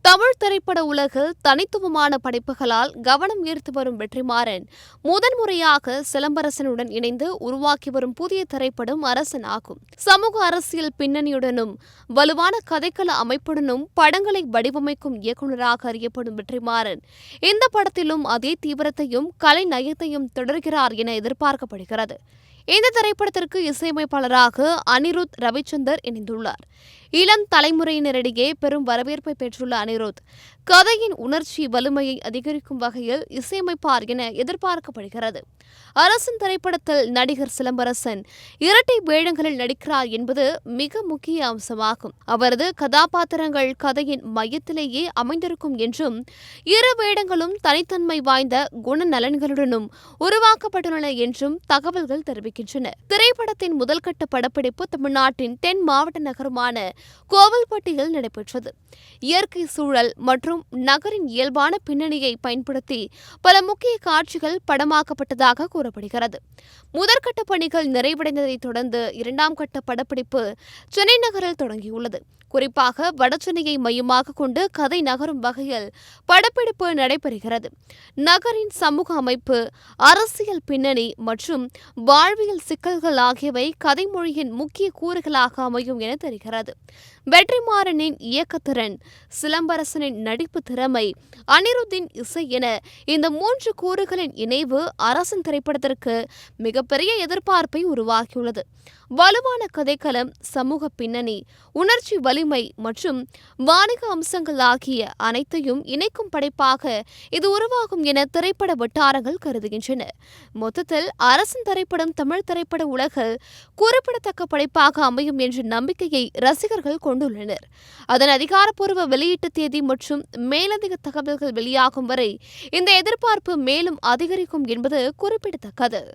தமிழ் திரைப்பட உலகில் தனித்துவமான படைப்புகளால் கவனம் ஈர்த்து வரும் வெற்றிமாறன் முதன்முறையாக சிலம்பரசனுடன் இணைந்து உருவாக்கி வரும் புதிய திரைப்படம் அரசன் ஆகும். சமூக அரசியல் பின்னணியுடனும் வலுவான கதைக்கள அமைப்புடனும் படங்களை வடிவமைக்கும் இயக்குநராக அறியப்படும் வெற்றிமாறன் இந்த படத்திலும் அதே தீவிரத்தையும் கலை நயத்தையும் தொடர்கிறார் என எதிர்பார்க்கப்படுகிறது. இந்த திரைப்படத்திற்கு இசையமைப்பாளராக அனிருத் ரவிச்சந்தர் இணைந்துள்ளார். இளம் தலைமுறையினரிடையே பெரும் வரவேற்பை பெற்றுள்ள அனிருத் கதையின் உணர்ச்சி வலிமையை அதிகரிக்கும் வகையில் இசையமைப்பார் என எதிர்பார்க்கப்படுகிறது. அரசன் திரைப்படத்தில் நடிகர் சிலம்பரசன் இரட்டை வேடங்களில் நடிக்கிறார் என்பது மிக முக்கிய அம்சமாகும். அவரது கதாபாத்திரங்கள் கதையின் மையத்திலேயே அமைந்திருக்கும் என்றும் இரு வேடங்களும் தனித்தன்மை வாய்ந்த குணநலன்களுடனும் உருவாக்கப்பட்டுள்ளன என்றும் தகவல்கள் தெரிவிக்கின்றன. திரைப்படத்தின் முதல்கட்ட படப்பிடிப்பு தமிழ்நாட்டின் தென் மாவட்ட நகரமான கோவில்பட்டியில் நடைபெற்றது. இயற்கை சூழல் மற்றும் நகரின் இயல்பான பின்னணியை பயன்படுத்தி பல முக்கிய காட்சிகள் படமாக்கப்பட்டதாக கூறப்படுகிறது. முதற்கட்ட பணிகள் நிறைவடைந்ததைத் தொடர்ந்து இரண்டாம் கட்ட படப்பிடிப்பு சென்னை நகரில் தொடங்கியுள்ளது. குறிப்பாக வடசென்னையை மையமாக கொண்டு கதை நகரும் வகையில் படப்பிடிப்பு நடைபெறுகிறது. நகரின் சமூக அமைப்பு, அரசியல் பின்னணி மற்றும் வாழ்வியல் சிக்கல்கள் ஆகியவை கதை மொழியின் முக்கிய கூறுகளாக அமையும் என தெரிகிறது. வெற்றிமாறனின் இயக்கத்திறன், சிலம்பரசனின் நடிப்பு திறமை, அனிருத்தின் இசை என இந்த மூன்று கூறுகளின் இணைவு அரசன் திரைப்படத்திற்கு மிகப்பெரிய எதிர்பார்ப்பை உருவாக்கியுள்ளது. வலுவான கதைக்களம், சமூக பின்னணி, உணர்ச்சி வலிமை மற்றும் வாணிக அம்சங்கள் ஆகிய அனைத்தையும் இணைக்கும் படைப்பாக இது உருவாகும் என திரைப்பட வட்டாரங்கள் கருதுகின்றன. மொத்தத்தில் அரசன் திரைப்படம் தமிழ் திரைப்பட உலகில் குறிப்பிடத்தக்க படைப்பாக அமையும் என்ற நம்பிக்கையை ரசிகர்கள் கொண்டுள்ளனர். அதன் அதிகாரப்பூர்வ வெளியீட்டு தேதி மற்றும் மேலதிக தகவல்கள் வெளியாகும் வரை இந்த எதிர்பார்ப்பு மேலும் அதிகரிக்கும் என்பது குறிப்பிடத்தக்கது.